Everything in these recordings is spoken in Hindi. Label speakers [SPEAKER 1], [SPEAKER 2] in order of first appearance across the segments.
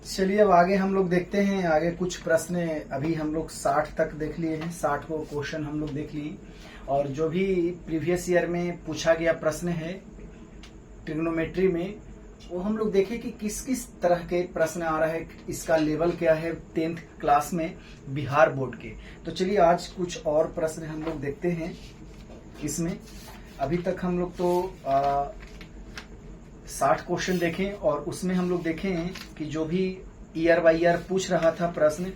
[SPEAKER 1] चलिए अब आगे हम लोग देखते हैं। आगे कुछ प्रश्न अभी हम लोग 60 तक देख लिए हैं, 60 को क्वेश्चन हम लोग देख लिए। और जो भी प्रीवियस ईयर में पूछा गया प्रश्न है ट्रिग्नोमेट्री में, वो हम लोग देखें कि किस किस तरह के प्रश्न आ रहा है, इसका लेवल क्या है 10th क्लास में बिहार बोर्ड के। तो चलिए आज कुछ और प्रश्न हम लोग देखते हैं इसमें। अभी तक हम लोग तो 60 क्वेश्चन देखें और उसमें हम लोग देखें कि जो भी ईयर बाय ईयर पूछ रहा था प्रश्न,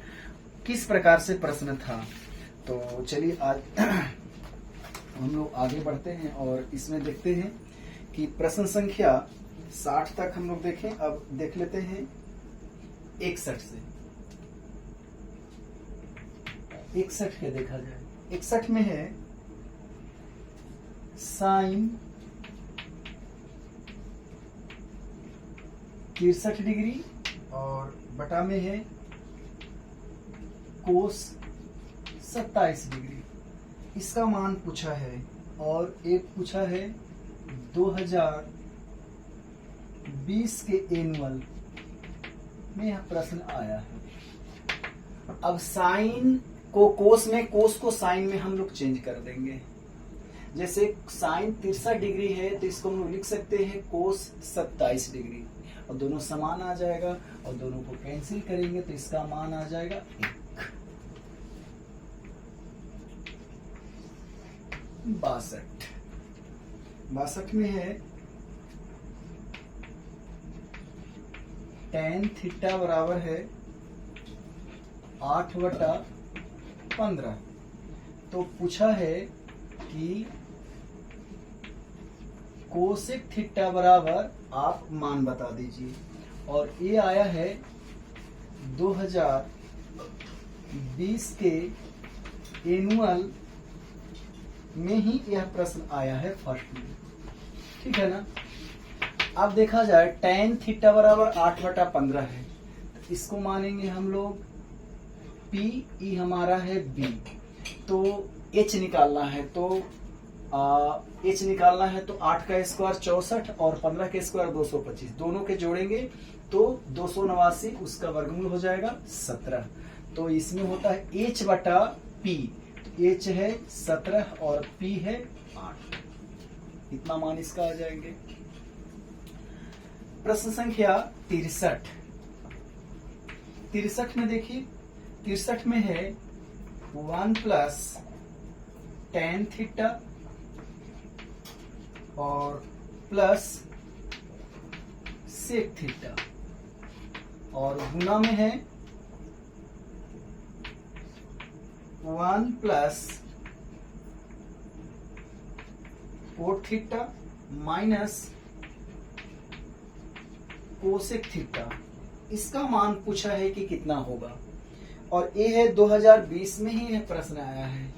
[SPEAKER 1] किस प्रकार से प्रश्न था। तो चलिए आज हम लोग आगे बढ़ते हैं और इसमें देखते हैं कि प्रश्न संख्या 60 तक हम लोग देखें। अब देख लेते हैं 61 से 61 के देखा जाए। 61 में है साइन 63 डिग्री और बटा में है कोस 27 डिग्री। इसका मान पूछा है। और एक पूछा है 2020 के एनुअल में यह प्रश्न आया है। अब साइन को कोस में, कोस को साइन में हम लोग चेंज कर देंगे। जैसे साइन 63 डिग्री है तो इसको हम लोग लिख सकते हैं कोस 27 डिग्री, और दोनों समान आ जाएगा और दोनों को कैंसिल करेंगे तो इसका मान आ जाएगा 1। 62 में है tan थीटा बराबर है 8/15। तो पूछा है कि कोसेक थीटा बराबर आप मान बता दीजिए। और ये आया है 2020 के एनुअल में ही यह प्रश्न आया है फर्स्ट में, ठीक है ना। अब देखा जाए tan थीटा बराबर 8/15 है, तो इसको मानेंगे हम लोग P, E हमारा है B। तो H निकालना है, तो H निकालना है तो 8 का स्क्वायर 64 और 15 के स्क्वायर 225, दोनों के जोड़ेंगे तो 289, उसका वर्गमूल हो जाएगा 17। तो इसमें होता है H बटा P। तो H है 17 और P है 8। इतना मान इसका आ जाएंगे। प्रश्न संख्या 63 में देखिए, 63 में है 1 प्लस tan थीटा और प्लस सेक थीटा, और गुना में है 1 plus cot theta minus cosec theta. इसका मान पूछा है कि कितना होगा। और ये है 2020 में ही यह प्रश्न आया है,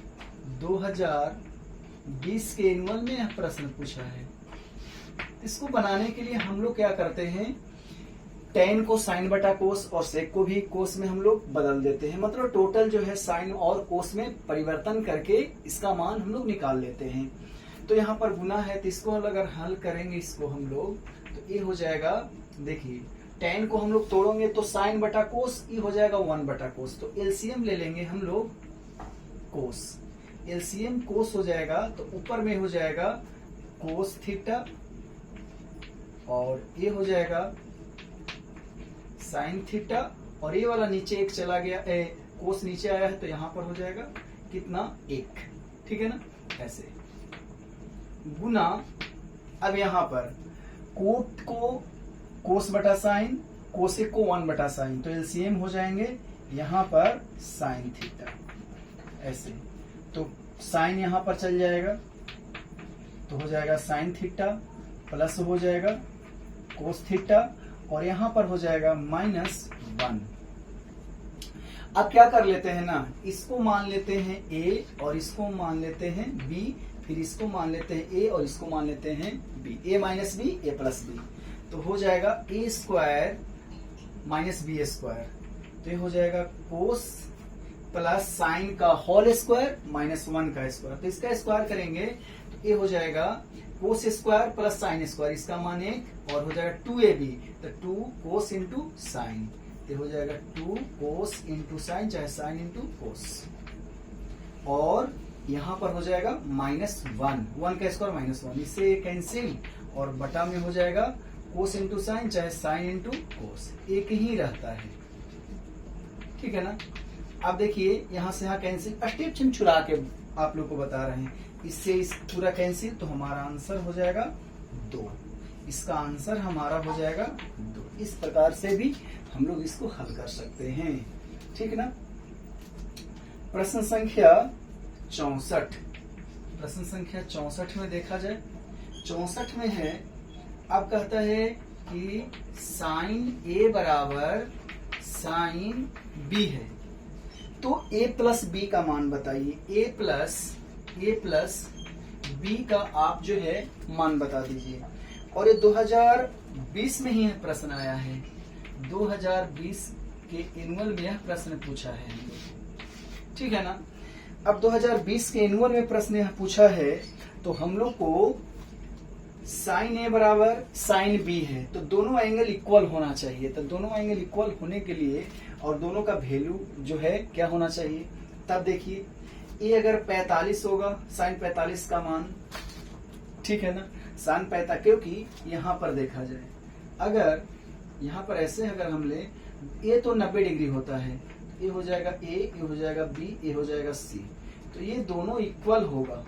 [SPEAKER 1] 2020 के एनुअल में यह प्रश्न पूछा है। इसको बनाने के लिए हम लोग क्या करते हैं, tan को साइन बटा कोस और सेक को भी कोस में हम लोग बदल देते हैं। मतलब टोटल जो है साइन और कोस में परिवर्तन करके इसका मान हम लोग निकाल लेते हैं। तो यहाँ पर गुना है तो इसको अगर हल करेंगे इसको हम लोग, तो ये हो जाएगा, देखिए tan को हम लोग तोड़ेंगे तो साइन बटा कोस, ये हो जाएगा 1 बटा कोस। तो एलसीएम ले लेंगे हम लोग कोस, एलसीएम कोस हो जाएगा तो ऊपर में हो जाएगा कोस थीटा और ये हो जाएगा साइन थीटा, और ये वाला नीचे एक चला गया, कोस नीचे आया है तो यहां पर हो जाएगा कितना 1, ठीक है ना। ऐसे गुना, अब यहां पर कोट को कोस बटा साइन, कोसेक को 1 बटा साइन, तो एलसीएम हो जाएंगे यहां पर साइन थीटा ऐसे। तो साइन यहां पर चल जाएगा तो हो जाएगा साइन थीटा प्लस हो जाएगा कोस थीटा, और यहां पर हो जाएगा -1। अब क्या कर लेते हैं ना, इसको मान लेते हैं A और इसको मान लेते हैं B, फिर इसको मान लेते हैं A और इसको मान लेते हैं B, A minus B, A plus B। तो हो जाएगा A square minus B square, तो ये हो जाएगा कोस प्लस साइन का होल स्क्वायर माइनस 1 का स्क्वायर। तो इसका स्क्वायर करेंगे तो ये हो जाएगा cos square plus sine square, इसका मान 1 और हो जाएगा 2ab, तो 2 कोस इंटू साइन। तो हो जाएगा 2 कोस इंटू साइन, चाहे साइन इंटू कोस, और यहाँ पर हो जाएगा -1, 1 का स्क्वायर -1, इससे कैंसिल, और बटा में हो जाएगा कोस इंटू साइन, चाहे साइन इंटू कोस, एक ही रहता है। ठीक है ना। अब देखिए यहाँ से यहाँ कैंसिल, स्टेप हम चुरा के आप लोग को बता रहे हैं, इससे इस पूरा कैंसिल, तो हमारा आंसर हो जाएगा 2। इसका आंसर हमारा हो जाएगा 2। इस प्रकार से भी हम लोग इसको हल कर सकते हैं। ठीक ना। प्रश्न संख्या 64, प्रश्न संख्या 64 में देखा जाए, 64 में है, अब कहता है कि साइन ए बराबर साइन बी है, तो a प्लस बी का मान बताइए। a प्लस बी का आप जो है मान बता दीजिए। और ये 2020 में ही यह प्रश्न आया है, 2020 के एनुअल में यह प्रश्न पूछा है। ठीक है ना। अब 2020 के एनुअल में प्रश्न यह पूछा है, तो हम लोग को साइन ए बराबर साइन बी है, तो दोनों एंगल इक्वल होना चाहिए। तो दोनों एंगल इक्वल होने के लिए और दोनों का वैल्यू जो है क्या होना चाहिए, तब देखिए ए अगर 45 होगा, साइन 45 का मान, ठीक है ना, साइन 45, क्योंकि यहाँ पर देखा जाए, अगर यहाँ पर ऐसे अगर हम ले, ए तो 90 डिग्री होता है, ए हो जाएगा ए हो जाएगा बी, ए हो जाएगा सी, तो ये दोनों इक्वल होगा।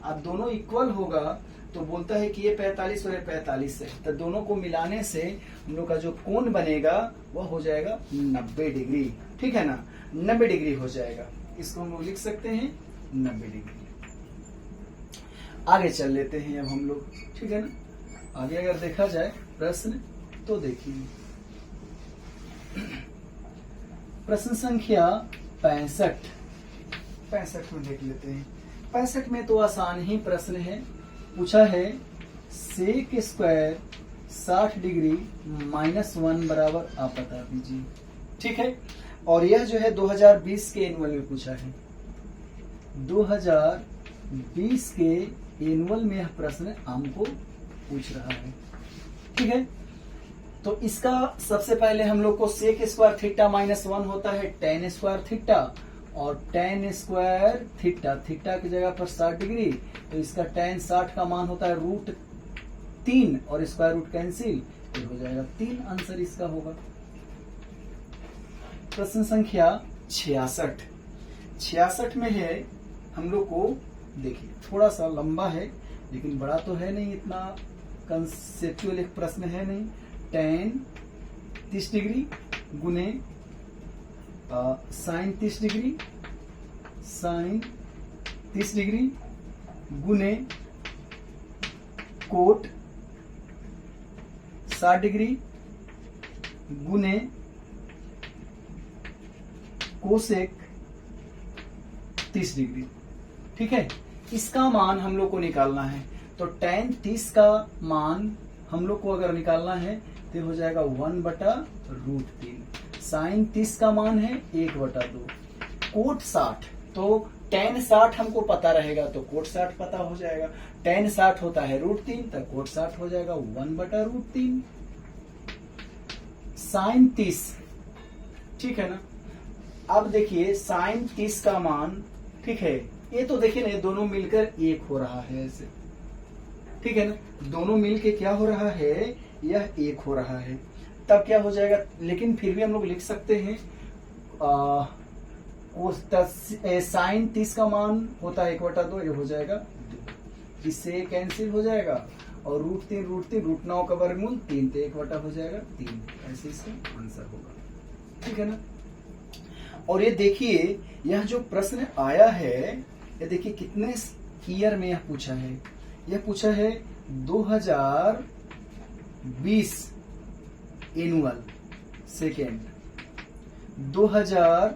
[SPEAKER 1] अब दोनों इक्वल होगा तो बोलता है कि ये 45 और ये 45 है, तो दोनों को मिलाने से हम लोग का जो कोण बनेगा वह हो जाएगा 90 डिग्री। ठीक है ना, 90 डिग्री हो जाएगा। इसको हम लोग लिख सकते हैं 90 डिग्री। आगे चल लेते हैं अब हम लोग। ठीक है ना। आगे अगर देखा जाए प्रश्न, तो देखिए प्रश्न संख्या 65 में देख लेते हैं। 65 में तो आसान ही प्रश्न है। पूछा है सेक स्क्वायर 60 डिग्री -1 बराबर आप बता दीजिए। ठीक है। और यह जो है 2020 के एनुअल में पूछा है, 2020 के एनुअल में यह प्रश्न हमको पूछ रहा है। ठीक है। तो इसका सबसे पहले हम लोग को सेक स्क्वायर थीटा -1 होता है tan स्क्वायर थीटा, और tan स्क्वायर थीटा, थीटा की जगह पर 60 डिग्री, तो इसका tan 60 का मान होता है √3, और स्क्वायर रूट कैंसिल, तो हो जाएगा 3, आंसर इसका होगा। प्रश्न संख्या 66 में है, हम लोग को देखिए थोड़ा सा लंबा है, लेकिन बड़ा तो है नहीं, इतना कंसेप्चुअल एक प्रश्न है नहीं। tan 30 डिग्री गुने साइन 30 डिग्री, साइन 30 डिग्री गुने कोट 60 डिग्री गुने कोसेक 30 डिग्री। ठीक है। इसका मान हम लोग को निकालना है, तो tan 30 का मान हम लोग को अगर निकालना है तो हो जाएगा 1/√3। साइन 30 का मान है 1/2। कोट 60, तो tan 60 हमको पता रहेगा, तो कोट 60 पता हो जाएगा। tan 60 होता है √3, तो कोट 60 हो जाएगा 1/√3। साइन 30, ठीक है ना। अब देखिए साइन 30 का मान, ठीक है, ये तो देखिए ना, ये दोनों मिलकर 1 हो रहा है ऐसे। ठीक है ना, दोनों मिलके क्या हो रहा है, यह 1 हो रहा है, तब क्या हो जाएगा। लेकिन फिर भी हम लोग लिख सकते हैं साइन 30 का मान होता है 1/2, ये हो जाएगा 2, इससे कैंसिल हो जाएगा, और √3 √9 का वर्गमूल 3, तो 1/2 हो जाएगा 3, ऐसे इसका आंसर होगा। ठीक है ना। और ये देखिए यह जो प्रश्न आया है, ये देखिए कितने ईयर में यह पूछा है। यह पूछा है 2020 एनुअल सेकेंड, 2000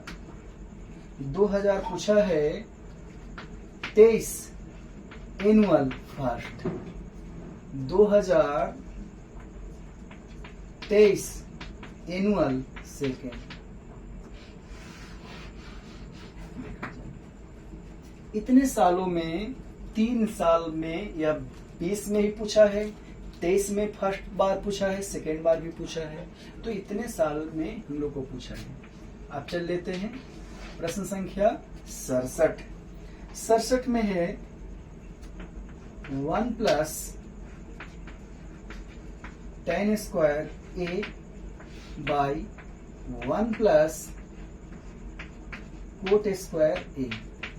[SPEAKER 1] पूछा है 23 एनुअल फर्स्ट, 2023 एनुअल सेकेंड। इतने सालों में 3 साल में या 20 में ही पूछा है, 23 में फर्स्ट बार पूछा है, सेकेंड बार भी पूछा है, तो इतने साल में हम लोग को पूछा है। अब चल लेते हैं प्रश्न संख्या 67। 67 में है 1 plus tan square a by 1 plus coat square a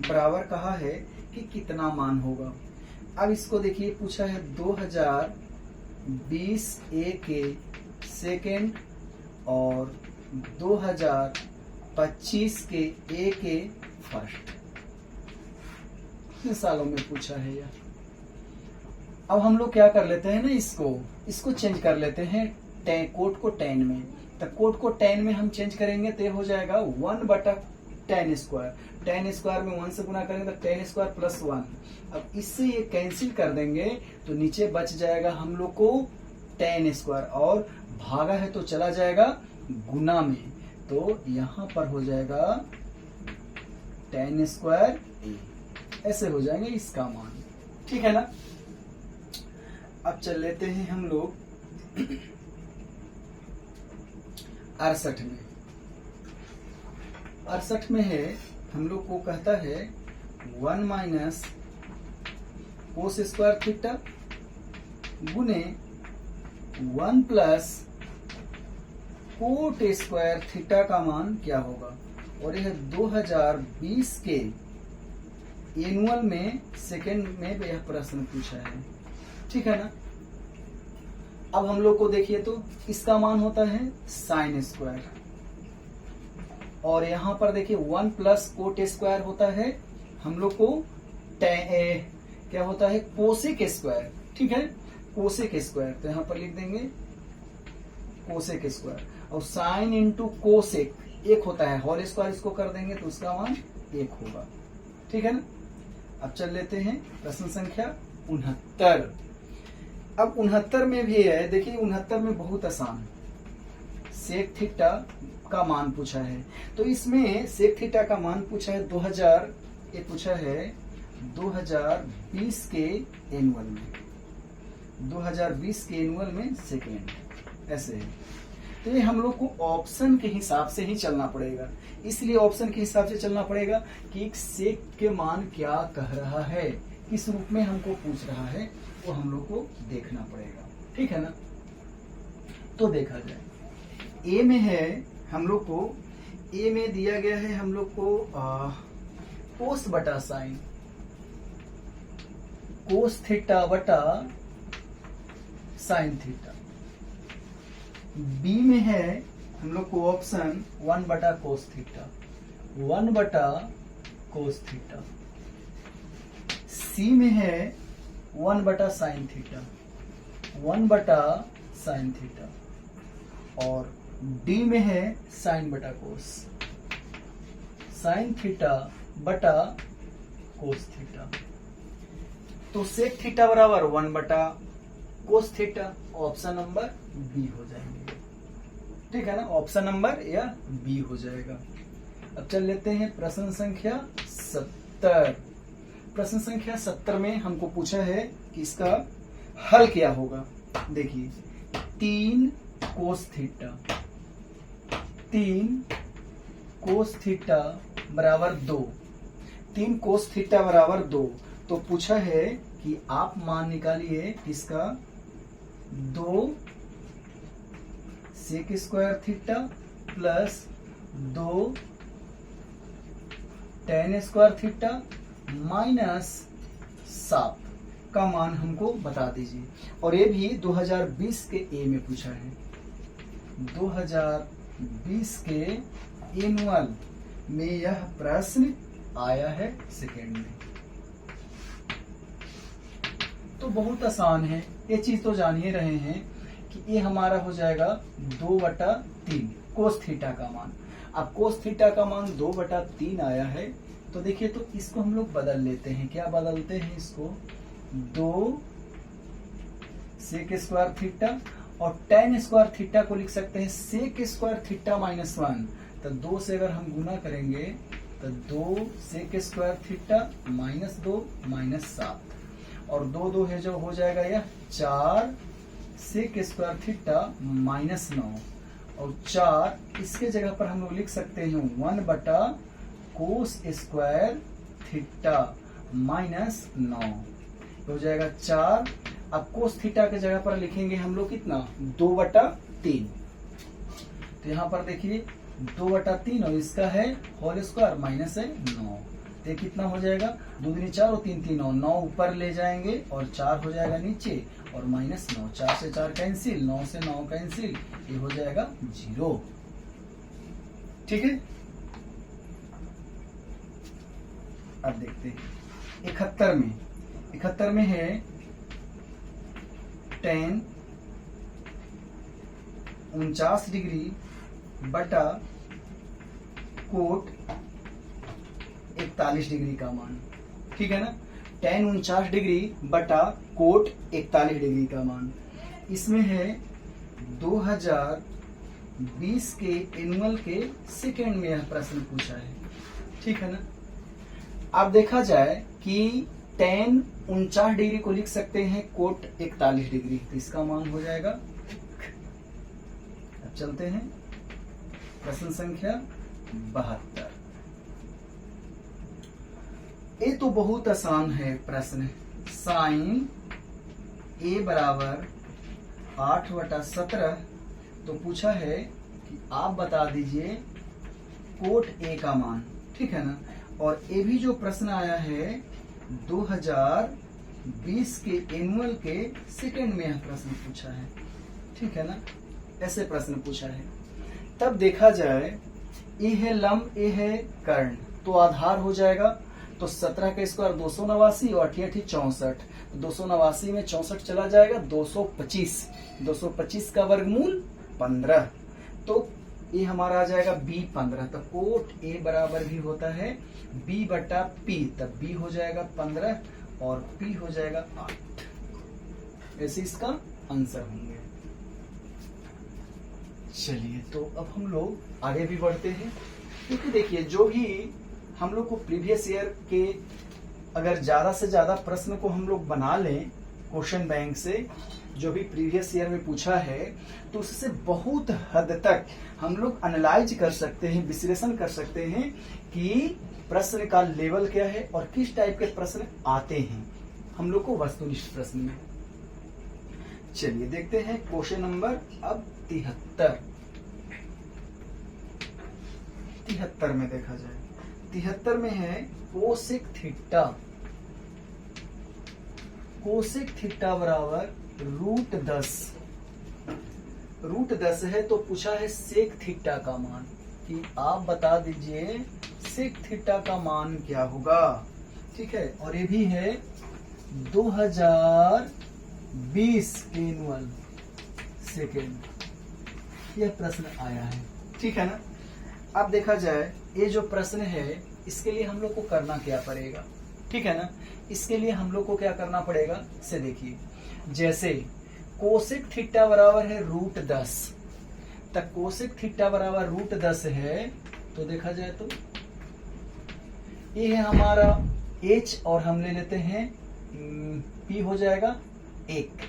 [SPEAKER 1] बराबर कहा है कि कितना मान होगा। अब इसको देखिए, पूछा है 2020 ए के सेकेंड और 2025 के ए के फर्स्ट, कितने सालों में पूछा है यह। अब हम लोग क्या कर लेते हैं ना, इसको चेंज कर लेते हैं कोट को tan में। तो कोट को tan में हम चेंज करेंगे तो हो जाएगा 1/tan स्क्वायर। tan स्क्वायर में 1 से गुना करेंगे तो tan स्क्वायर प्लस 1। अब इससे ये कैंसिल कर देंगे तो नीचे बच जाएगा हम लोग को tan स्क्वायर, और भागा है तो चला जाएगा गुना में, तो यहाँ पर हो जाएगा tan स्क्वायर a। ऐसे हो जाएंगे इसका मान, ठीक है ना। अब चल लेते हैं हम लोग 68 में। 68 में है हम लोग को कहता है 1 माइनस कोस स्क्वायर थीटा गुने 1 प्लस कोट स्क्वायर थीटा का मान क्या होगा। और यह 2020 के एनुअल में सेकेंड में यह प्रश्न पूछा है, ठीक है ना। अब हम लोग को देखिए तो इसका मान होता है साइन स्क्वायर, और यहां पर देखिए 1 प्लस कोट स्क्वायर होता है हम लोग को क्या होता है कोसेक स्क्वायर, ठीक है, कोसेक स्क्वायर। तो यहां पर लिख देंगे कोसेक स्क्वायर, और साइन इंटू कोसेक 1 होता है, होल स्क्वायर इसको कर देंगे तो उसका मान 1 होगा, ठीक है ना। अब चल लेते हैं प्रश्न संख्या 69। अब 69 में भी है, देखिए 69 में बहुत आसान, सेक थीटा का मान पूछा है। तो इसमें सेक थीटा का मान पूछा है 2020 के एनुअल में, 2020 के एनुअल में सेकेंड, ऐसे है। तो ये हम लोग को ऑप्शन के हिसाब से ही चलना पड़ेगा, इसलिए ऑप्शन के हिसाब से चलना पड़ेगा कि सेक के मान क्या कह रहा है, किस रूप में हमको पूछ रहा है, वो हम लोग को देखना पड़ेगा, ठीक है ना। तो देखा जाए, ए में है हम लोग को, ए में दिया गया है हम लोग को कोस बटा साइन, कोस थीटा बटा साइन थीटा। बी में है हम लोग को ऑप्शन 1 बटा कोस थीटा, 1 बटा कोस थीटा। सी में है 1 बटा साइन थीटा, 1 बटा साइन थीटा। और डी में है साइन बटा कोस, साइन थीटा बटा कोस थीटा। तो सेक थीटा बराबर 1 बटा cos theta, option number B हो जाएंगे, ठीक है ना, ऑप्शन नंबर या बी हो जाएगा। अब चल लेते हैं प्रश्न संख्या 70। प्रश्न संख्या 70 में हमको पूछा है कि इसका हल क्या होगा। देखिए 3 कोस थीटा, 3 कोस थीटा बराबर 2, 3 कोस थीटा बराबर 2। तो पूछा है कि आप मान निकालिए इसका 2 sec square theta plus 2 tan square theta minus 7 का मान हमको बता दीजिए। और ये भी 2020 के ए में पूछा है, 2020 के एनुअल में यह प्रश्न आया है सेकेंड में। तो बहुत आसान है, ये चीज तो जान ही रहे हैं कि ये हमारा हो जाएगा 2/3 कोस थीटा का मान। अब कोस थीटा का मान 2/3 आया है, तो देखिए तो इसको हम लोग बदल लेते हैं। क्या बदलते हैं इसको, 2 सेक स्क्वायर थीटा और tan स्क्वायर थीटा को लिख सकते हैं सेक स्क्वायर थीटा माइनस 1। तो 2 से अगर हम गुना करेंगे तो 2 sec square theta minus 2 minus 7, और 2 2 है जो हो जाएगा यह 4 सेक स्क्वायर थीटा माइनस 9 और 4 इसके जगह पर हम लोग लिख सकते हैं 1 बटा कोस स्क्वायर थीटा माइनस 9 हो जाएगा 4। अब कोस थीटा के जगह पर लिखेंगे हम लोग कितना 2 बटा 3। तो यहाँ पर देखिए 2 बटा 3 और इसका है होल स्क्वायर माइनस है 9। तो ये कितना हो जाएगा 2 दूनी 4 और 3 3 9 ऊपर ले जाएंगे और 4 हो जाएगा नीचे और माइनस 9। 4 से 4 कैंसिल, 9 से 9 कैंसिल, ये हो जाएगा 0। ठीक है। अब देखते हैं 71 में है tan 49 डिग्री बटा कोट 41 डिग्री का मान। ठीक है ना, tan 49 डिग्री बटा कोट 41 डिग्री का मान। इसमें है 2020 के एनुअल के सेकेंड में यह प्रश्न पूछा है। ठीक है ना। अब देखा जाए कि tan 49 डिग्री को लिख सकते हैं कोट 41 डिग्री, तो इसका मान हो जाएगा। अब चलते हैं प्रश्न संख्या 72। ये तो बहुत आसान है प्रश्न। साइन a बराबर 8/17, तो पूछा है कि आप बता दीजिए कोट a का मान। ठीक है ना। और ये भी जो प्रश्न आया है 2020 के एनुअल के सेकेंड में यह प्रश्न पूछा है। ठीक है ना, ऐसे प्रश्न पूछा है। तब देखा जाए ए है लंब, ए है कर्ण, तो आधार हो जाएगा। तो 17 का स्क्वायर 289 और 8 8 64। 289 में 64 चला जाएगा 225 का वर्गमूल 15। तो ये हमारा आ जाएगा B15। तो कोट A बराबर भी होता है B बटा P, तब B हो जाएगा 15 और P हो जाएगा 8। ऐसे इसका आंसर होंगे। चलिए, तो अब हम लोग आगे भी बढ़ते हैं, क्योंकि देखिए जो भी हम लोग को प्रीवियस ईयर के अगर ज्यादा से ज्यादा प्रश्न को हम लोग बना लें क्वेश्चन बैंक से, जो भी प्रीवियस ईयर में पूछा है, तो उससे बहुत हद तक हम लोग एनालाइज कर सकते हैं, विश्लेषण कर सकते हैं कि प्रश्न का लेवल क्या है और किस टाइप के प्रश्न आते हैं हम लोग को वस्तुनिष्ठ प्रश्न में। चलिए देखते हैं क्वेश्चन नंबर अब 73 में देखा जाए। 73 में है कोसेक थीटा बराबर √10 है। तो पूछा है सेक थीटा का मान, कि आप बता दीजिए सेक थीटा का मान क्या होगा। ठीक है। और ये भी है 2020 एनुअल सेकेंड, यह प्रश्न आया है। ठीक है ना। अब देखा जाए ये जो प्रश्न है इसके लिए हम लोग को करना क्या पड़ेगा। ठीक है ना। इसके लिए हम लोग को क्या करना पड़ेगा, इसे देखिए। जैसे कोसेक थीटा बराबर है √10, तक कोसेक थीटा बराबर √10 है, तो देखा जाए तो ये है हमारा h और हम ले लेते हैं p हो जाएगा 1।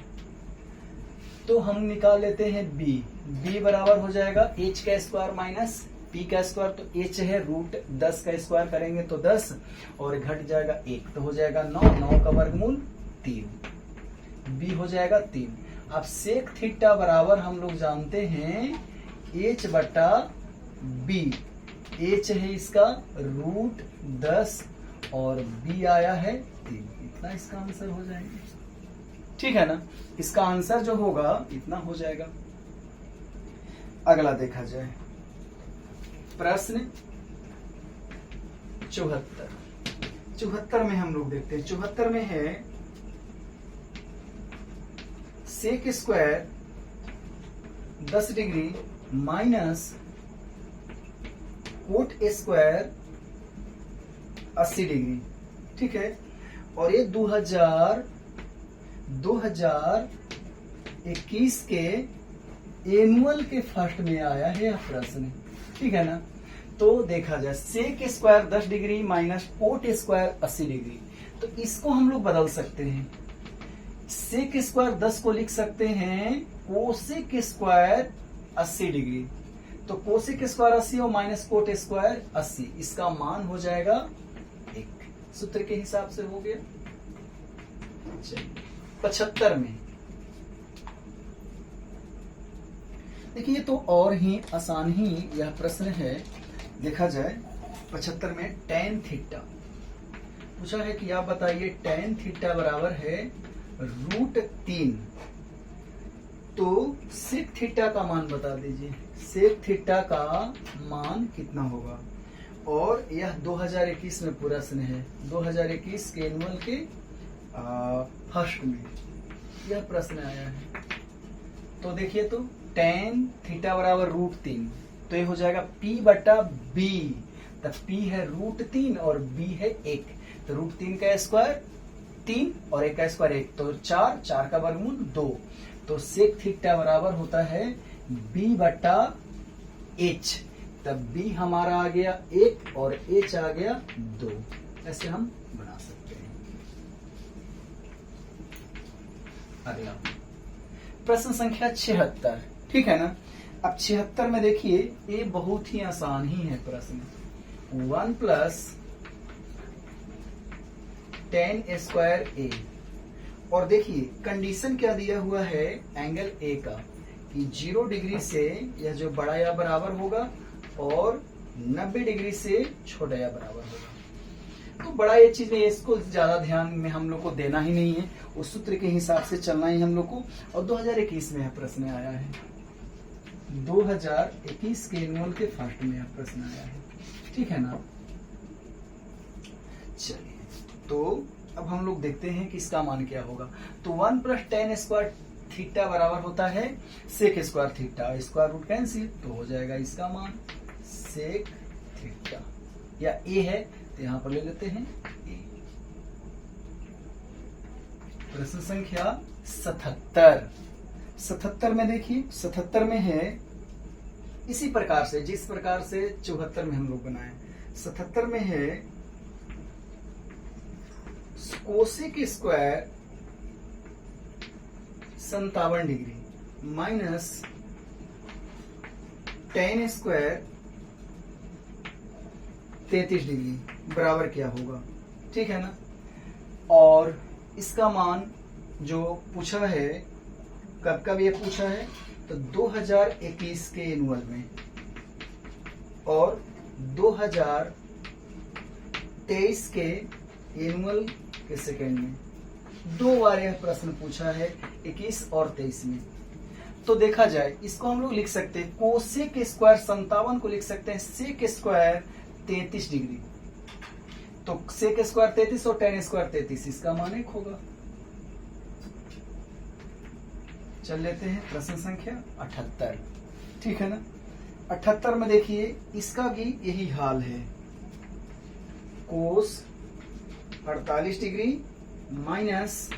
[SPEAKER 1] तो हम निकाल लेते हैं b बराबर हो जाएगा h का स्क्वायर माइनस p का स्क्वायर। तो h है √10 का स्क्वायर करेंगे तो 10 और घट जाएगा 1, तो हो जाएगा 9 का वर्गमूल 3, b हो जाएगा 3। अब सेक थीटा बराबर हम लोग जानते हैं h बटा b। h है इसका √10 और b आया है 3। इतना इसका आंसर हो जाएगा। ठीक है ना। इसका आंसर जो होगा इतना हो जाएगा। अगला देखा जाए प्रश्न 74 में हम लोग देखते हैं। 74 में है sec square 10 degree minus cot square 80 degree. ठीक है। और ये 2021 के एनुअल के फर्स्ट में आया है यह प्रश्न। ठीक है ना। तो देखा जाए sec square 10 degree minus cot square 80 degree, तो इसको हम लोग बदल सकते हैं। सेक स्क्वायर 10 को लिख सकते हैं कोसेक स्क्वायर 80 डिग्री। तो कोसेक स्क्वायर 80 और माइनस कोट स्क्वायर 80, इसका मान हो जाएगा 1। सूत्र के हिसाब से हो गया। चलिए 75 में देखिए, तो और ही आसान ही यह प्रश्न है। देखा जाए 75 में tan थीटा पूछा है कि आप बताइए tan थीटा बराबर है √3, तो सेक थीटा का मान बता दीजिए। सेक थीटा का मान कितना होगा? और यह 2021 में प्रश्न है, 2021 के एनुअल के फर्स्ट में यह प्रश्न आया है। तो देखिए, तो tan थीटा बराबर √3, तो ये हो जाएगा P/B। तब P है √3 और B है 1, तो √3 का स्क्वायर 3 और 1 का स्क्वायर 1, तो 4, 4 का वर्गमूल 2। तो सेक थीटा बराबर होता है B/H। तब B हमारा आ गया 1 और H आ गया 2। ऐसे हम बना सकते हैं। अगला प्रश्न संख्या 76, ठीक है ना। अब 76 में देखिए, ये बहुत ही आसान ही है प्रश्न। 1 + tan स्क्वायर A, और देखिए कंडीशन क्या दिया हुआ है एंगल A का, कि 0 डिग्री से यह जो बड़ा या बराबर होगा और 90 डिग्री से छोटा या बराबर होगा। तो बड़ा ये चीज है, इसको ज्यादा ध्यान में हम लोग को देना ही नहीं है, उस सूत्र के हिसाब से चलना ही हम लोग को। और 2021 में यह प्रश्न आया है, 2021 के एनुअल के फर्स्ट में यह प्रश्न आया है, ठीक है ना। चलिए, तो अब हम लोग देखते हैं कि इसका मान क्या होगा। तो 1 + tan स्क्वायर थीटा बराबर होता है sec square theta, square root cancel, तो हो जाएगा इसका मान सेक थीटा, या ए है तो यहां पर ले लेते हैं ए। प्रश्न संख्या 77 में देखिए, 77 में है इसी प्रकार से जिस प्रकार से 74 में हम लोग बनाए। 77 में है cosec square 57 degree minus tan square 33 degree बराबर क्या होगा, ठीक है ना। और इसका मान जो पूछा है, कब कब ये पूछा है, तो 2021 के एनुअल में और 2023 के एनुअल के सेकेंड में, 2 बार यह प्रश्न पूछा है, 21 और 23 में। तो देखा जाए, इसको हम लोग लिख सकते हैं कोसेक स्क्वायर 57 को लिख सकते हैं सेक स्क्वायर 33 डिग्री। तो सेक स्क्वायर 33 और tan स्क्वायर 33, इसका मान 1 होगा। चल लेते हैं प्रश्न संख्या 78, ठीक है ना। 78 में देखिए, इसका भी यही हाल है, कोस 48 डिग्री माइनस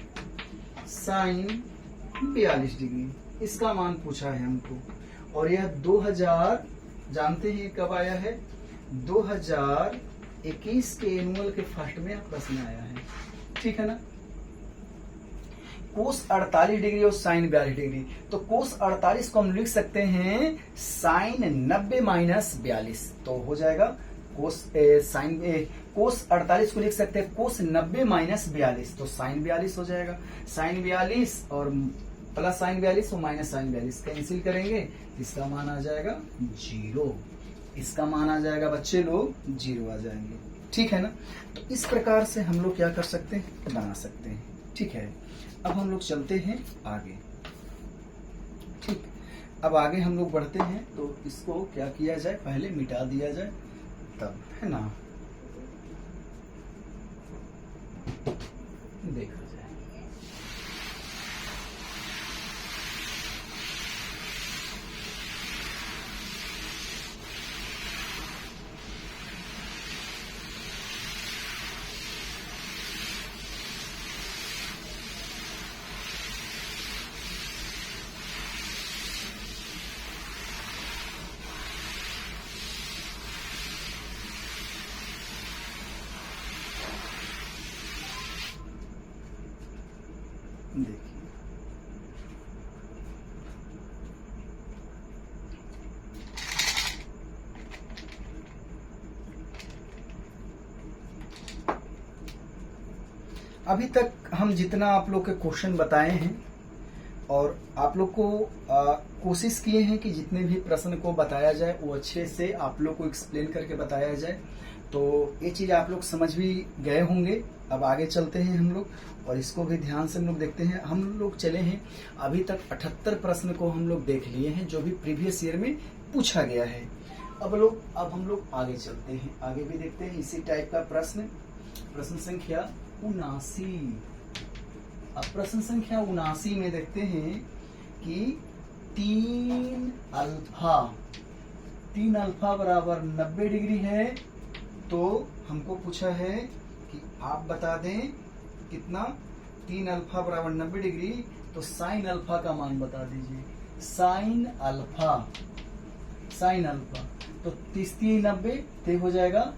[SPEAKER 1] साइन 42 डिग्री, इसका मान पूछा है हमको। और यह 2000 जानते हैं कब आया है, 2021 के एनुअल के फर्स्ट में प्रश्न आया है, ठीक है ना। कोस 48 डिग्री और साइन 42 डिग्री, तो कोस 48 को हम लिख सकते हैं साइन 90 माइनस 42, तो हो जाएगा कोस 48 को लिख सकते हैं कोस 90 माइनस 42, तो साइन 42 हो जाएगा। साइन 42 और प्लस साइन 42 और माइनस साइन 42 कैंसिल करेंगे, इसका मान आ जाएगा 0। इसका मान आ जाएगा बच्चे लोग 0 आ जाएंगे, ठीक है ना। तो इस प्रकार से हम लोग क्या कर सकते हैं, बना सकते हैं, ठीक है। अब हम लोग चलते हैं आगे, ठीक। अब आगे हम लोग बढ़ते हैं, तो इसको क्या किया जाए, पहले मिटा दिया जाए तब, है ना। देखा जाए, अभी तक हम जितना आप लोग के क्वेश्चन बताए हैं और आप लोग को कोशिश किए हैं कि जितने भी प्रश्न को बताया जाए वो अच्छे से आप लोग को एक्सप्लेन करके बताया जाए। तो ये चीज आप लोग समझ भी गए होंगे। अब आगे चलते हैं हम लोग और इसको भी ध्यान से हम लोग देखते हैं। हम लोग चले हैं अभी तक 78 प्रश्न को हम लोग देख लिए हैं जो भी प्रीवियस ईयर में पूछा गया है। अब हम लोग आगे चलते हैं, आगे भी देखते हैं इसी टाइप का प्रश्न संख्या 79। अब प्रश्न संख्या 79 में देखते हैं कि 3 अल्फा बराबर 90 डिग्री है। तो हमको पूछा है कि आप बता दें कितना, 3 अल्फा बराबर 90 डिग्री, तो साइन अल्फा का मान बता दीजिए। साइन अल्फा तो 30 90 तो हो जाएगा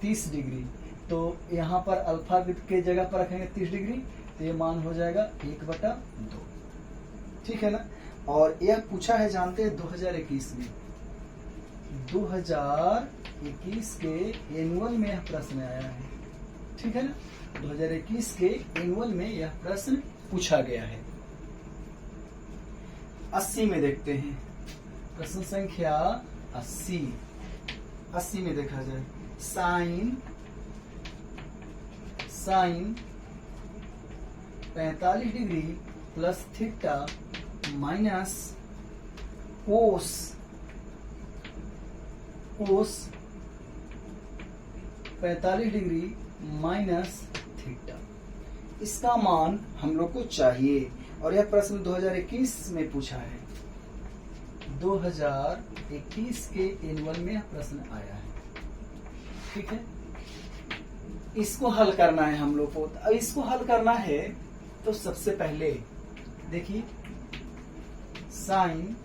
[SPEAKER 1] 30 डिग्री। तो यहाँ पर अल्फा के जगह पर रखेंगे 30 डिग्री, तो ये मान हो जाएगा 1/2। ठीक है ना। और यह पूछा है जानते हैं 2021 में, 2021 के एनुअल में यह प्रश्न आया है। ठीक है ना, 2021 के एनुअल में यह प्रश्न पूछा गया है। 80 में देखते हैं, प्रश्न संख्या 80 में देखा जाए sine 45 degree plus theta minus cos 45 degree minus theta, इसका मान हम लोग को चाहिए। और यह प्रश्न 2021 में पूछा है, 2021 के एनुअल में यह प्रश्न आया है। ठीक है, इसको हल करना है हम लोग को। अब इसको हल करना है तो सबसे पहले देखिए साइन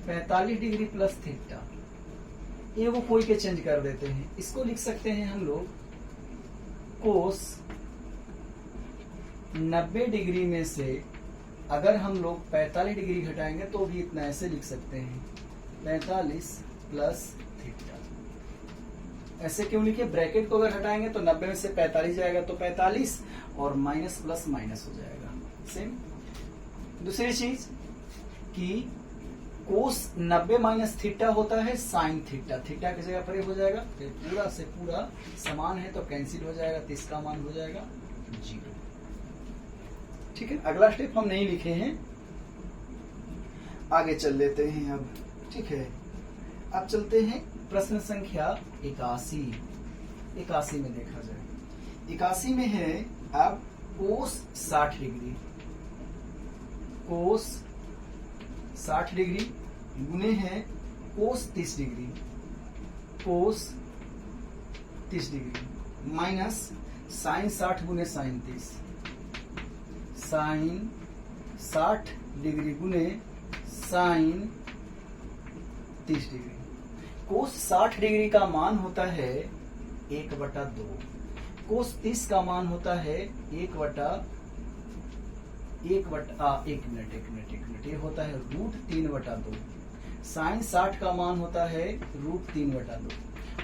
[SPEAKER 1] 45 डिग्री प्लस थीटा, ये वो कोई के चेंज कर देते हैं। इसको लिख सकते हैं हम लोग कोस 90 डिग्री में से अगर हम लोग 45 डिग्री घटाएंगे तो भी इतना ऐसे लिख सकते हैं 45 प्लस थीटा। ऐसे क्यों लिखे, ब्रैकेट को अगर हटाएंगे तो 90 में से 45 जाएगा तो 45 और माइनस प्लस माइनस हो जाएगा सेम। दूसरी चीज कि कोस 90 माइनस थीटा होता है साइन थीटा, थीटा की जगह पर हो जाएगा, फिर पूरा से पूरा समान है तो कैंसिल हो जाएगा, तो इसका मान हो जाएगा 0। ठीक है, अगला स्टेप हम नहीं लिखे हैं, आगे चल लेते हैं अब। ठीक है, अब चलते हैं प्रश्न संख्या 81 में देखा जाए। 81 में है अब कोस 60 डिग्री, कोस 60 डिग्री गुने है कोस 30 डिग्री, कोस 30 डिग्री माइनस साइन 60 गुने साइन 30, साइन 60 डिग्री गुने साइन 30 डिग्री। कोस 60 डिग्री का मान होता है 1/2, कोस 30 का मान होता है 1 मिनट, ये होता है √3/2। साइन 60 का मान होता है √3/2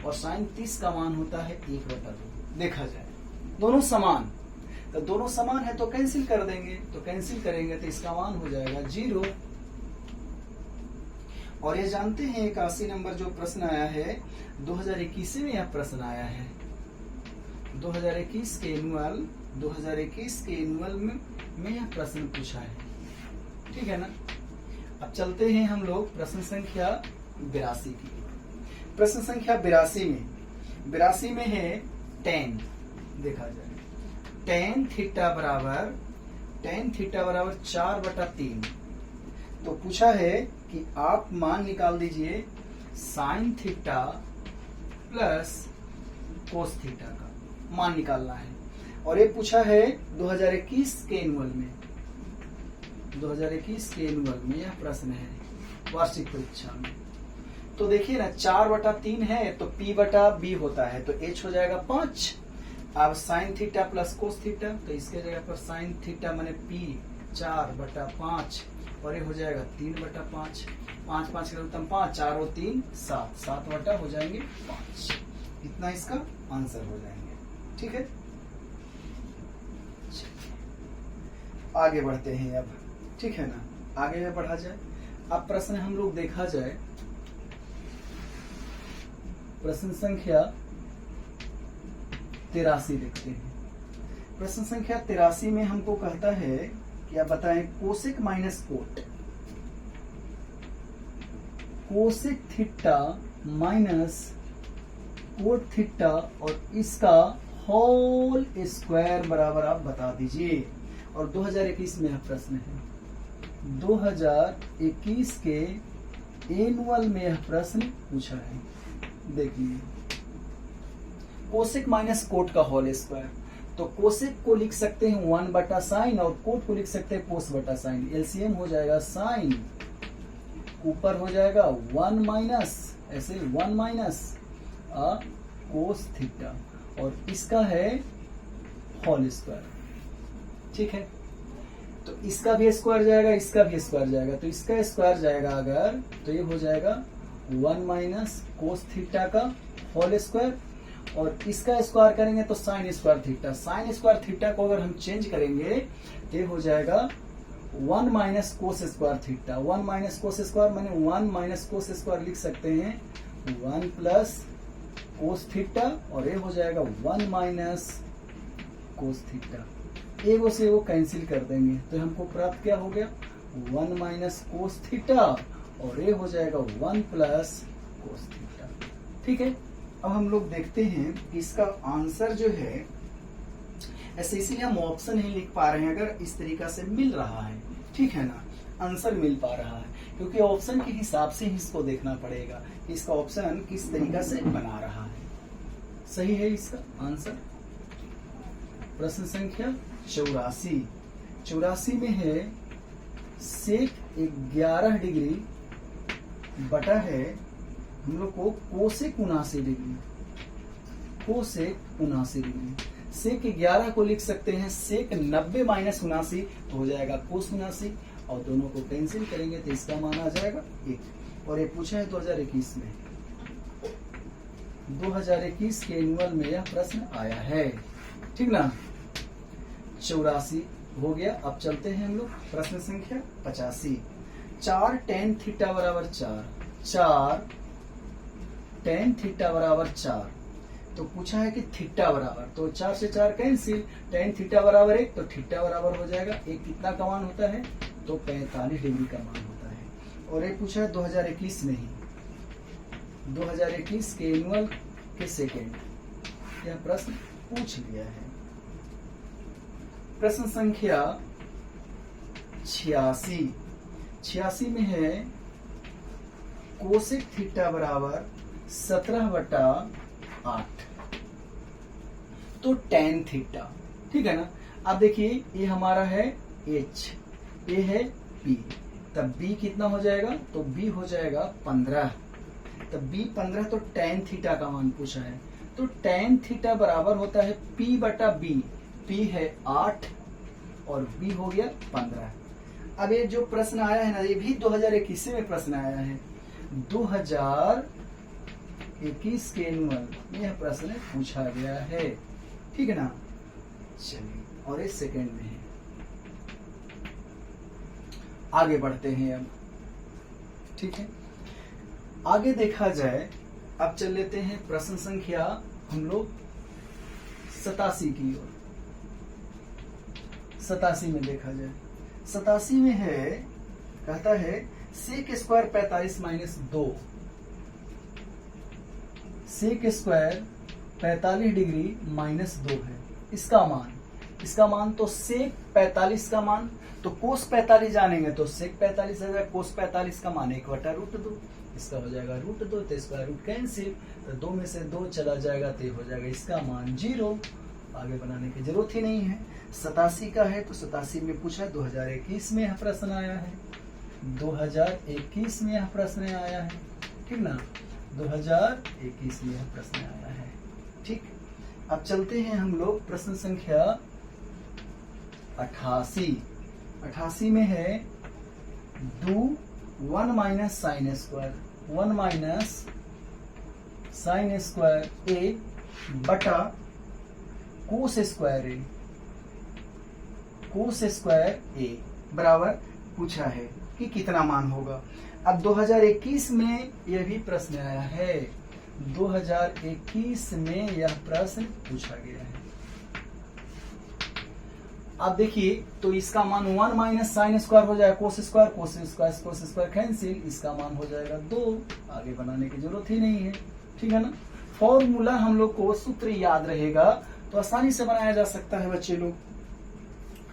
[SPEAKER 1] और साइन 30 का मान होता है 1/2। देखा जाए दोनों समान, तो दोनों समान है तो कैंसिल कर देंगे, तो कैंसिल करेंगे तो इसका मान हो जाएगा 0। और ये जानते हैं 81 नंबर जो प्रश्न आया है 2021 में, यह प्रश्न आया है 2021 के एनुअल में यह प्रश्न पूछा है। ठीक है ना। अब चलते हैं हम लोग प्रश्न संख्या 82 की। प्रश्न संख्या 82 में है tan, देखा जाए tan थीटा बराबर 4/3। तो पूछा है कि आप मान निकाल दीजिए sine theta plus cos theta का मान निकालना है। और ये पूछा है 2021 के एनुअल में, 2021 के एनुअल में यह प्रश्न है वार्षिक परीक्षा में। तो देखिए ना 4/3 है तो P/B होता है तो H हो जाएगा 5। अब sine theta plus cos theta, तो इसके जगह पर साइन थीटा माने P 4/5 और ये हो जाएगा 3/5, 5 के उत्तम 5, 4 और 3 7, 7 हो जाएंगे 5। इतना इसका आंसर हो जाएंगे। ठीक है, आगे बढ़ते हैं अब, ठीक है ना, आगे में बढ़ा जाए। अब प्रश्न हम लोग देखा जाए, प्रश्न संख्या 83 देखते हैं। प्रश्न संख्या 83 में हमको कहता है कि आप बताएं cosec minus cot, cosec theta minus cot theta और इसका होल स्क्वायर बराबर आप बता दीजिए। और 2021 में यह प्रश्न है, 2021 के एनुअल में यह प्रश्न पूछा है। देखिए कोसेक माइनस कोट का होल स्क्वायर, तो कोसेक को लिख सकते हैं 1 बटा साइन और कोट को लिख सकते हैं कोस बटा साइन। एलसीएम हो जाएगा साइन, ऊपर हो जाएगा 1 माइनस, ऐसे 1 माइनस कोस थीटा और इसका है होल स्क्वायर, ठीक है। तो इसका भी स्क्वायर जाएगा, इसका भी स्क्वायर जाएगा, तो इसका स्क्वायर जाएगा अगर, तो ये हो जाएगा 1 माइनस कोस थीटा का होल स्क्वायर और इसका स्क्वायर करेंगे तो sine square theta. Sine square theta को अगर हम चेंज करेंगे तो ये हो जाएगा 1 minus cos square theta. 1 minus cos square माने 1 माइनस कोस स्क्वायर लिख सकते हैं 1 प्लस कोस थीटा और ये हो जाएगा 1 माइनस कोस थीटा। एगो से वो कैंसिल कर देंगे तो हमको प्राप्त क्या हो गया 1 माइनस कोस थीटा और ये हो जाएगा 1 प्लस कोस थीटा, ठीक है। अब हम लोग देखते हैं कि इसका आंसर जो है, ऐसे इसीलिए हम ऑप्शन नहीं लिख पा रहे हैं अगर इस तरीका से मिल रहा है, ठीक है ना, आंसर मिल पा रहा है, क्योंकि ऑप्शन के हिसाब से ही इसको देखना पड़ेगा कि इसका ऑप्शन किस तरीका से बना रहा है। सही है इसका आंसर। प्रश्न संख्या 84 में है सेक 11 डिग्री बटा है हम लोग को कोसेक 79 डिग्री, कोसेक 79 डिग्री। सेक 11 को लिख सकते हैं सेक 90 माइनस 79 तो हो जाएगा कोस 79 और दोनों को कैंसिल करेंगे तो इसका मान आ जाएगा 1। और ये पूछा है 2021 में, 2021 के एनुअल में यह प्रश्न आया है, ठीक ना। 84 हो गया। अब चलते हैं हम लोग प्रश्न संख्या 85। 4 tan थीटा बराबर 4 tan थीटा बराबर 4 तो पूछा है कि थीटा बराबर, तो 4 से 4 कैंसिल, tan थीटा बराबर 1 तो थीटा बराबर हो जाएगा 1। कितना का मान होता है तो 45 डिग्री का मान होता है। और ये पूछा है 2021 में ही, 2021 के एनुअल के सेकेंड यह प्रश्न पूछ लिया है। प्रश्न संख्या 86 में है कोसेक थीटा बराबर 17/8 तो tan थीटा, ठीक है ना। अब देखिए ये हमारा है h, ये है p, तब b कितना हो जाएगा तो b हो जाएगा 15, तब b 15 तो tan थीटा का मान पूछा है तो tan थीटा बराबर होता है p बटा b, p है 8 और b हो गया 15। अब ये जो प्रश्न आया है ना, ये भी 2021 में प्रश्न आया है, 2021 के एनुअल में यह प्रश्न पूछा गया है, ठीक है ना। चलिए और इस सेकंड में है, आगे बढ़ते हैं अब, ठीक है। आगे देखा जाए, अब चल लेते हैं प्रश्न संख्या हम लोग 87 की ओर। 87 में देखा जाए, 87 में है, कहता है sec square 45 minus 2, sec square 45 degree minus 2 है इसका मान तो सेक 45 का मान तो कोस 45 जानेंगे तो सेक 45 आ जाएगा, कोस 45 का मान 1/√2, इसका हो जाएगा √2 तो इसका रूट कैंसिल, तो 2 में से 2 चला जाएगा तो हो जाएगा इसका मान 0। आगे बनाने की जरूरत ही नहीं है। 87 का है तो 87 में पूछा, 2021 में यह प्रश्न आया है, 2021 में यह प्रश्न आया है, ठीक ना, 2021 में यह प्रश्न आया है, ठीक। अब चलते हैं हम लोग प्रश्न संख्या 88 में है 1 minus sine square, 1 minus sine square A बटा कोस स्क्वायर ए, कोस स्क्वायर ए बराबर पूछा है कि कितना मान होगा। अब 2021 में यह भी प्रश्न आया है, 2021 में यह प्रश्न पूछा गया है। अब देखिए तो इसका मान 1 माइनस साइन स्क्वायर हो जाएगा, कोस स्क्वायर कैंसिल, इसका मान हो जाएगा 2। आगे बनाने की जरूरत ही नहीं है, ठीक है ना। फॉर्मूला हम लोग को सूत्र याद रहेगा तो आसानी से बनाया जा सकता है बच्चे लोग।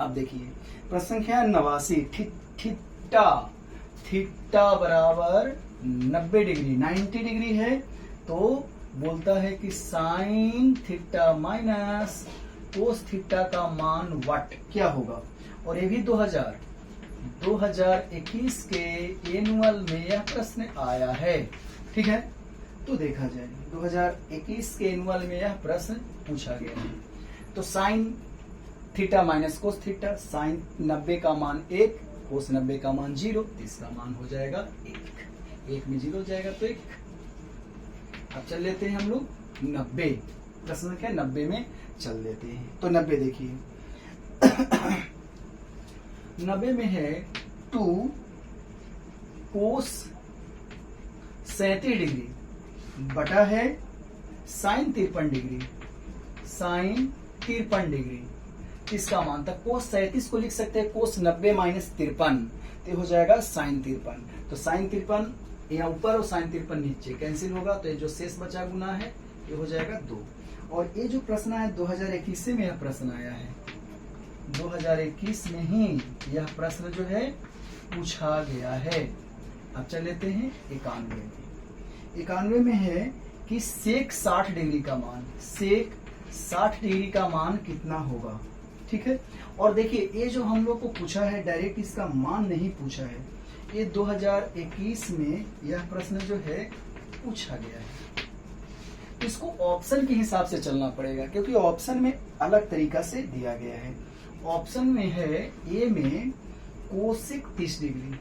[SPEAKER 1] अब देखिए प्रश्न संख्या 89, थीटा बराबर 90 डिग्री, 90 डिग्री है तो बोलता है कि sign theta minus cos theta का मान वाट क्या होगा। और ये भी 2021 के एनुअल में यह प्रश्न आया है, ठीक है। तो देखा जाए 2021 के एनुअल में यह प्रश्न पूछा गया है। तो sine theta minus cos theta, sine 90 का मान 1, कोस 90 का मान 0, इसका मान हो जाएगा 1 में 0 हो जाएगा तो 1। अब चल लेते हैं हम लोग 90, प्रश्न संख्या 90 में चल लेते हैं। तो 90 देखिए 90 में है 2 कोस 37 डिग्री बटा है साइन 53 डिग्री, साइन 53 डिग्री, इसका मान था कोस 37 को लिख सकते हैं कोस 90 माइनस 53, तो हो जाएगा साइन 53। तो साइन 53 यहाँ ऊपर और साइन 53 नीचे कैंसिल होगा, तो ये जो शेष बचा गुना है ये हो जाएगा 2। और ये जो प्रश्न है 2021 में यह प्रश्न आया है, 2021 में ही यह प्रश्न जो है पूछा गया है। अब चल लेते हैं 91 में है कि सेक 60 डिग्री का मान, सेक 60 डिग्री का मान कितना होगा, ठीक है। और देखिए ये जो हम लोग को पूछा है डायरेक्ट इसका मान नहीं पूछा है, ये 2021 में यह प्रश्न जो है पूछा गया है। इसको ऑप्शन के हिसाब से चलना पड़ेगा क्योंकि ऑप्शन में अलग तरीका से दिया गया है। ऑप्शन में है ए में cosec 30 degree,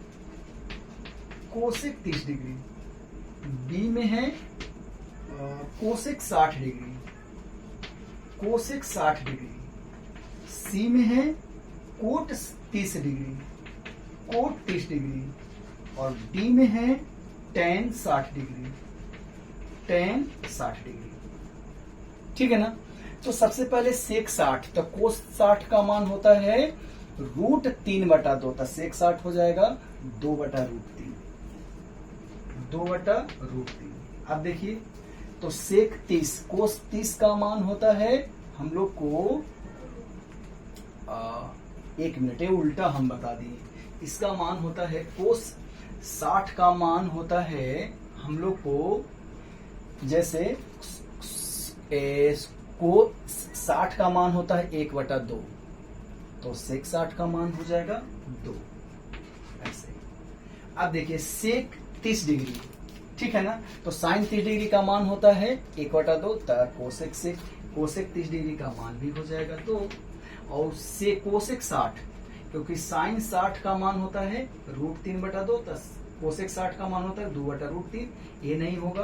[SPEAKER 1] cosec 30 degree, B में है cosec 60 degree, cosec 60 degree, C में है कोट 30 डिग्री, कोट 30 डिग्री, और डी में है टेन 60 डिग्री, टेन 60 डिग्री, ठीक है ना। तो सबसे पहले सेक 60, तो कोस 60 का मान होता है √3/2, तो सेक 60 हो जाएगा 2/√3, 2/√3। अब देखिए तो सेक 30, कोस 30 का मान होता है हम लोग को 1 मिनट, ये उल्टा हम बता दिए, इसका मान होता है कोस 60 का मान होता है हम लोग को, जैसे को 60 का मान होता है 1/2, तो सेक 60 का मान हो जाएगा 2, ऐसे। अब देखिए सेक 30 डिग्री, ठीक है ना, तो साइन 30 डिग्री का मान होता है 1/2, तब कोसेक 30 डिग्री का मान भी हो जाएगा 2, और से कोसेक 60 क्योंकि साइन 60 का मान होता है √3/2, कोसेक 60 का मान होता है 2/√3, ये नहीं होगा,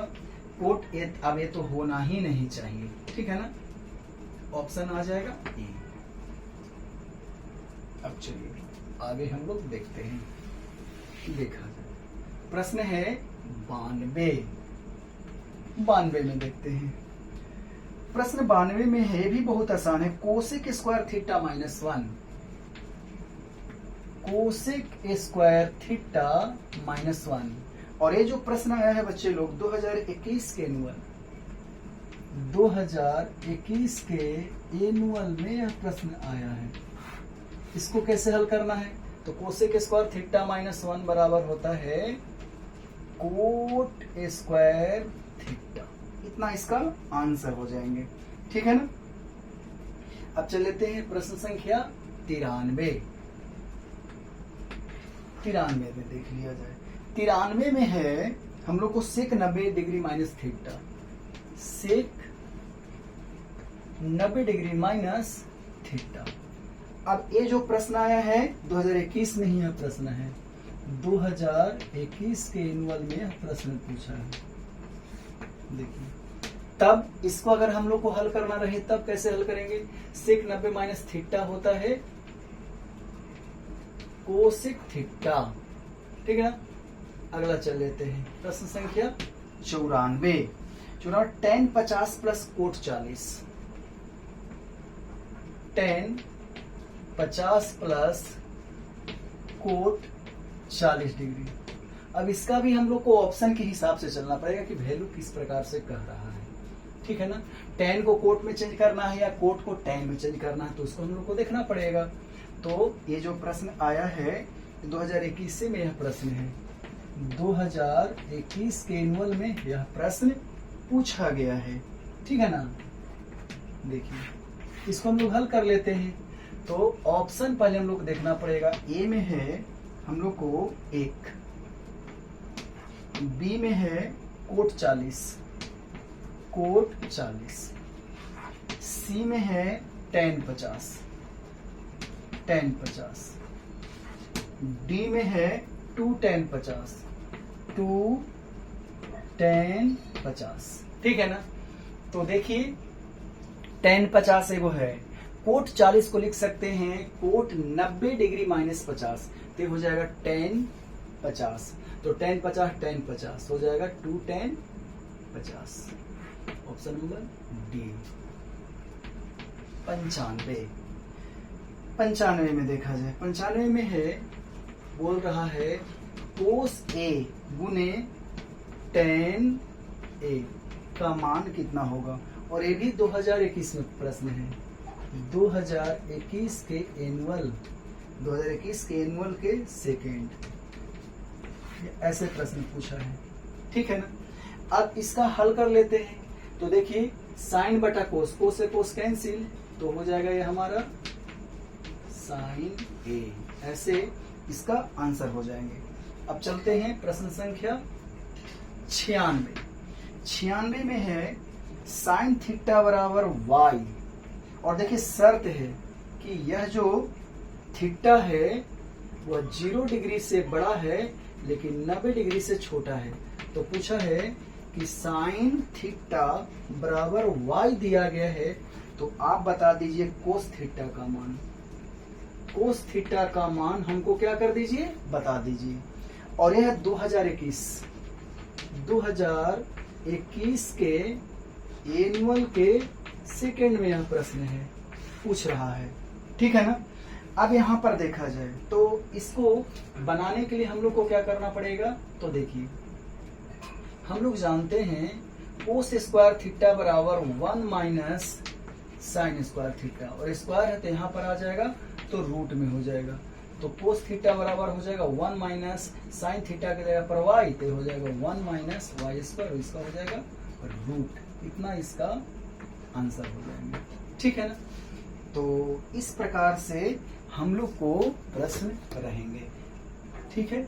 [SPEAKER 1] कोट अब ये तो होना ही नहीं चाहिए, ठीक है ना। ऑप्शन आ जाएगा ए। अब चलिए आगे हम लोग देखते हैं, देखा जाए प्रश्न है 92 में देखते हैं। प्रश्न 92 में है भी बहुत आसान है, cosec square theta -1, cosec square theta -1। और ये जो प्रश्न आया है बच्चे लोग 2021 के एनुअल, 2021 के एनुअल में यह प्रश्न आया है। इसको कैसे हल करना है, तो कोसेक स्क्वायर थीटा -1 बराबर होता है कोट स्क्वायर थीटा, इतना इसका आंसर हो जाएंगे, ठीक है ना। अब चल लेते हैं प्रश्न संख्या 93 में देख लिया जाए। 93 में है हम लोग को सेक 90 डिग्री माइनस थीटा, सेक 90 डिग्री माइनस थीटा। अब ये जो प्रश्न आया है 2021 में ही यह प्रश्न है, 2021 के एनुअल में यह प्रश्न पूछा है। देखिए तब इसको अगर हम लोग को हल करना रहे तब कैसे हल करेंगे, सेक 90 माइनस थीटा होता है कोसेक थीटा। ठीक है ना, अगला चल लेते हैं प्रश्न संख्या 94। tan 50 plus coat 40, tan 50 plus coat 40 degree. अब इसका भी हम लोग को ऑप्शन के हिसाब से चलना पड़ेगा कि वैल्यू किस प्रकार से कह रहा है। ठीक है ना, tan को कोट में चेंज करना है या कोट को tan में चेंज करना है, तो उसको हम लोग को देखना पड़ेगा। तो ये जो प्रश्न आया है 2021 से में यह प्रश्न है, 2021 के एनुअल में यह प्रश्न पूछा गया है। ठीक है ना, देखिए इसको हम लोग हल कर लेते हैं। तो ऑप्शन पहले हम लोग देखना पड़ेगा। ए में है हम लोग को 1, बी में है कोट 40, सी में है tan 50, डी में है 2 tan 50। ठीक है ना, तो देखिए tan 50 एगो है, कोट 40 को लिख सकते हैं कोट 90 डिग्री माइनस 50, तो हो जाएगा tan 50। तो tan 50 हो जाएगा 2 tan 50। Option number D. 95 में देखा जाए, 95 में है, बोल रहा है कोस ए गुने tan ए का मान कितना होगा, और ये भी 2021 में प्रश्न है, 2021 के एनुअल के सेकेंड, ऐसे प्रश्न पूछा है। ठीक है ना, अब इसका हल कर लेते हैं। तो देखिए साइन बटा कोस, कोस से कोस कैंसिल, तो हो जाएगा ये हमारा साइन ए, ऐसे इसका आंसर हो जाएंगे। अब चलते हैं प्रश्न संख्या 96 में है साइन थीटा बराबर वाई, और देखिए शर्त है कि यह जो थीटा है वह 0 डिग्री से बड़ा है लेकिन 90 डिग्री से छोटा है। तो पूछा है कि साइन थीटा बराबर वाई दिया गया है, तो आप बता दीजिए कोस थीटा का मान। कोस थीटा का मान हमको क्या कर दीजिए, बता दीजिए। और यह 2021 के एनुअल के सेकेंड में यह प्रश्न है, पूछ रहा है। ठीक है ना, अब यहाँ पर देखा जाए तो इसको बनाने के लिए हम लोग को क्या करना पड़ेगा। तो देखिए हम लोग जानते हैं कोस स्क्वायर थीटा बराबर 1 माइनस साइन स्क्वायर थीटा, और स्क्वायर है तो यहाँ पर आ जाएगा तो रूट में हो जाएगा। तो कोस थीटा बराबर हो जाएगा 1 माइनस साइन थीटा की जगह पर वाई, तो हो जाएगा 1 माइनस वाई स्क्वायर, इसका हो जाएगा रूट। इतना इसका आंसर हो जाएंगे। ठीक है ना, तो इस प्रकार से हम लोग को प्रश्न रहेंगे। ठीक है।